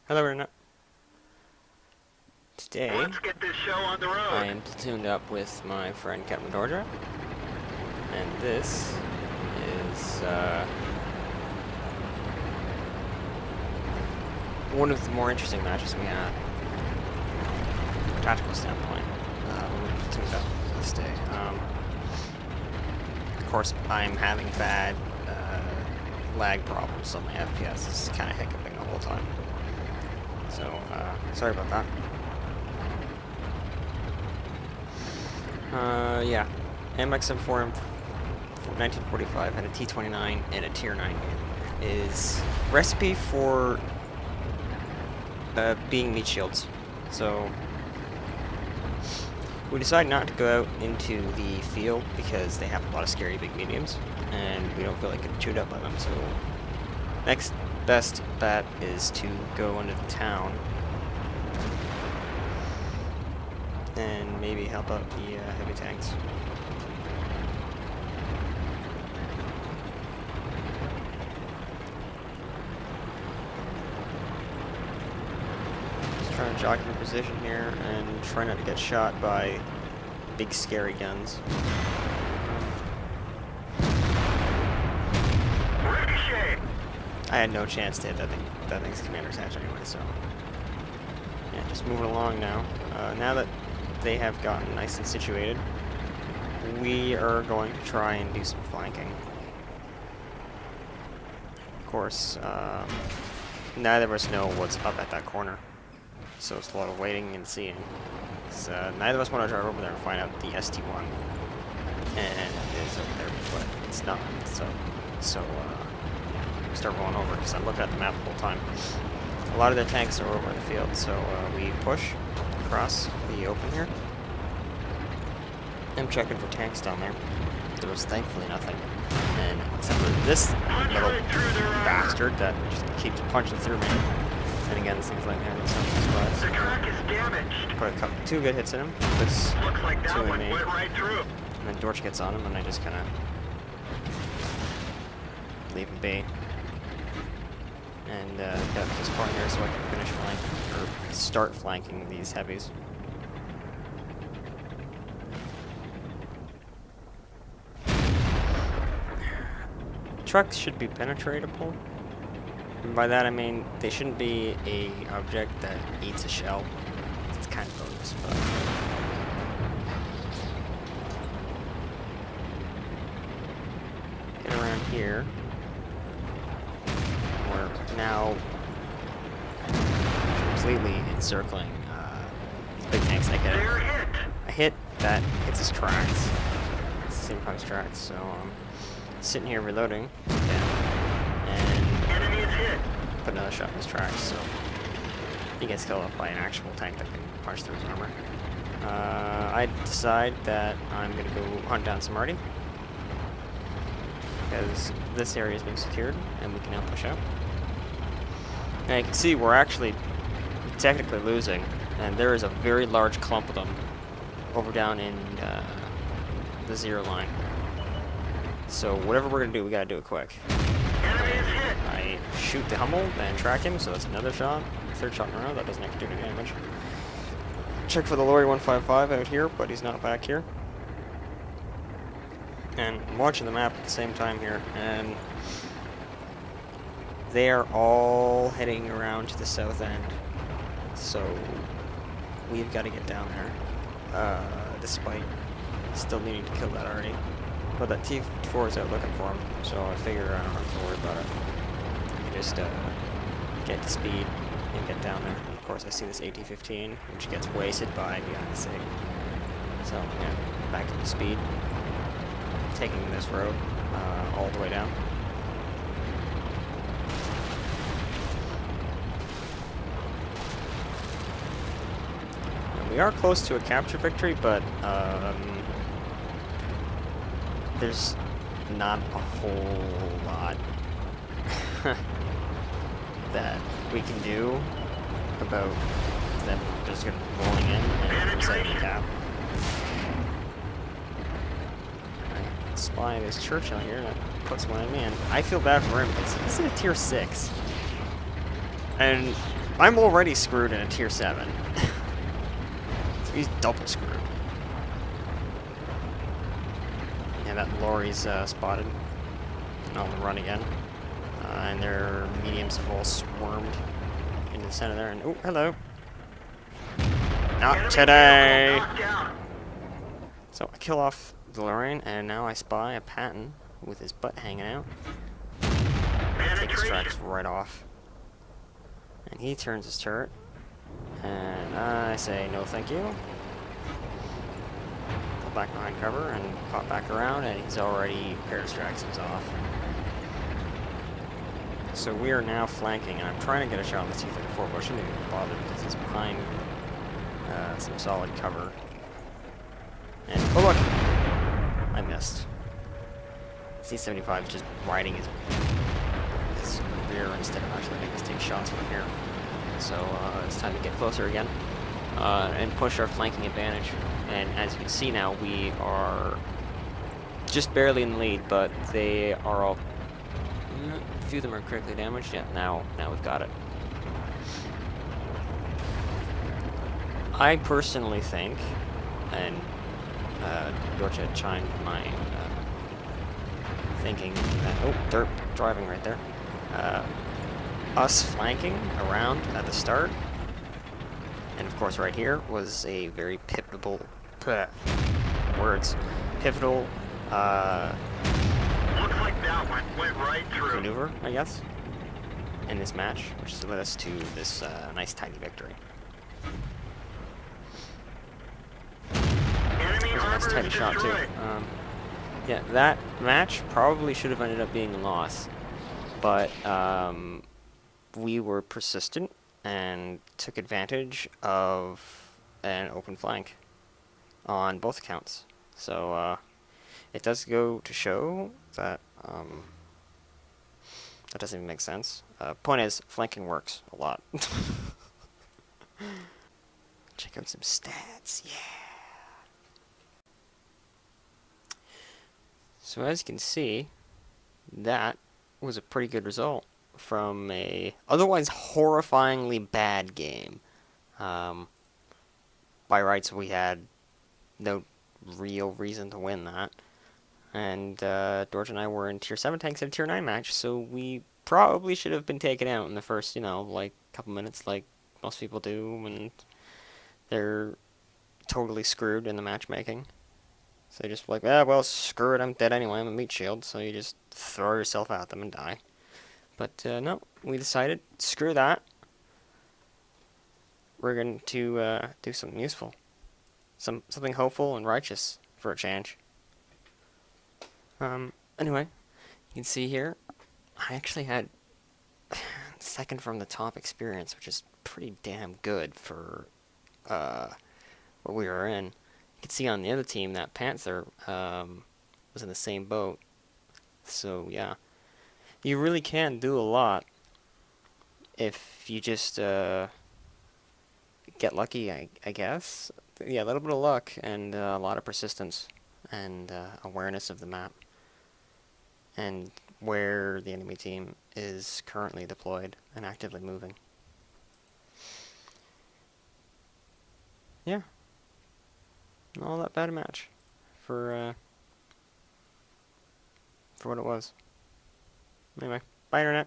Hello, Internet. Today, Let's get this show on the road. I am platooned up with my friend Captain Dorja, and this is one of the more interesting matches we had from a tactical standpoint when we platooned up this day. Of course, I'm having bad lag problems, so my FPS is kind of hiccuping the whole time. So, sorry about that. Yeah. AMX M4 1945 and a T29 and a Tier 9 game is recipe for being meat shields. So we decided not to go out into the field because they have a lot of scary big mediums, and we don't feel like getting chewed up by them. So next best bet is to go into the town and maybe help out the heavy tanks. Just trying to jockey the position here and try not to get shot by big scary guns. Ricochet! I had no chance to hit that thing's commander's hatch anyway, so yeah, just moving along now. Now that they have gotten nice and situated, we are going to try and do some flanking. Of course, neither of us know what's up at that corner, so it's a lot of waiting and seeing. So, neither of us want to drive over there and find out the ST1 and it is over there, but it's not. So start rolling over because I'm looking at the map the whole time. A lot of their tanks are over in the field, so we push across the open here. I'm checking for tanks down there. There was thankfully nothing. And except for this little bastard that just keeps punching through me. And again, this thing's like that, it's not a surprise. The track is damaged. Put two good hits in him. This Looks like that two in one me. went right through. And then Dorja gets on him, and I just kind of leave him be. And got this point here so I can finish flanking, or start flanking these heavies. Trucks should be penetratable. And by that I mean they shouldn't be a object that eats a shell. It's kind of bogus, but get around here. We're now completely encircling big tanks. They're hit. A hit that hits his tracks. It's the same kind of tracks, so sitting here reloading again, and Enemy is hit. put another shot in his tracks, so he gets killed off by an actual tank that can punch through his armor. I decide that I'm gonna go hunt down some Arty, because this area has been secured and we can now push out. Now you can see we're actually technically losing, and there is a very large clump of them over down in the 0 line. So whatever we're gonna do, we gotta do it quick. Enemy is hit. I shoot the Hummel and track him, so that's another shot. Third shot in a row, that doesn't actually do any damage. Check for the Lorry 155 out here, but he's not back here. And I'm watching the map at the same time here, and they are all heading around to the south end. So we've got to get down there, despite still needing to kill that already. But that T4 is out looking for him, so I figure I don't have to worry about it. I can just get to speed and get down there. Of course, I see this AT-15, which gets wasted by behind the SIG. So, yeah, back up to speed. Taking this road all the way down. And we are close to a capture victory, but there's not a whole lot that we can do about them just rolling in and setting the cap. I spy this Churchill here that puts one in me, and I feel bad for him because he's in a tier 6. And I'm already screwed in a tier 7. So he's double screwed. Yeah, that lorry's spotted. And on the run again. And their mediums have all swarmed into the center there. And oh, hello. Not Enemy today. vehicle knocked down. So I kill off the Lorraine, and now I spy a Patton with his butt hanging out. Take his tracks Penetration. right off. And he turns his turret. And I say no thank you. Pull back behind cover and pop back around, and he's already paired his tracks off. So we are now flanking, and I'm trying to get a shot on the T-34, but I shouldn't even bother because he's behind some solid cover. And, oh look! I missed. C-75 is just riding his rear instead of actually making us take shots from here. So it's time to get closer again and push our flanking advantage. And as you can see now, we are just barely in the lead, but they are all... a few of them are critically damaged. Yeah, now we've got it. I personally think, and Dorja chimed my thinking that, oh, derp, driving right there. Us flanking around at the start, and of course right here, was a very pivotal, pivotal Looks like that one went right through. maneuver, I guess, in this match, which has led us to this nice tidy victory. Enemy Here's a nice armor tidy is shot too. destroyed. Yeah, that match probably should have ended up being a loss, but we were persistent and took advantage of an open flank on both accounts. So it does go to show that that doesn't even make sense. Point is, flanking works a lot. Check out some stats, yeah. So as you can see, that was a pretty good result from a otherwise horrifyingly bad game. By rights, we had no real reason to win that. And Dorja and I were in tier 7 tanks in a tier 9 match, so we probably should have been taken out in the first, like, couple minutes, like most people do, and they're totally screwed in the matchmaking. So you're just like, well, screw it, I'm dead anyway, I'm a meat shield, so you just throw yourself at them and die. But no, we decided, screw that. We're going to do something useful. Something hopeful and righteous for a change. Anyway, you can see here, I actually had second from the top experience, which is pretty damn good for what we were in. You can see on the other team that Panther was in the same boat. So yeah, you really can do a lot if you just get lucky, I guess. Yeah, a little bit of luck and a lot of persistence and awareness of the map and where the enemy team is currently deployed and actively moving. Yeah. Not all that bad a match for what it was. Anyway, bye internet.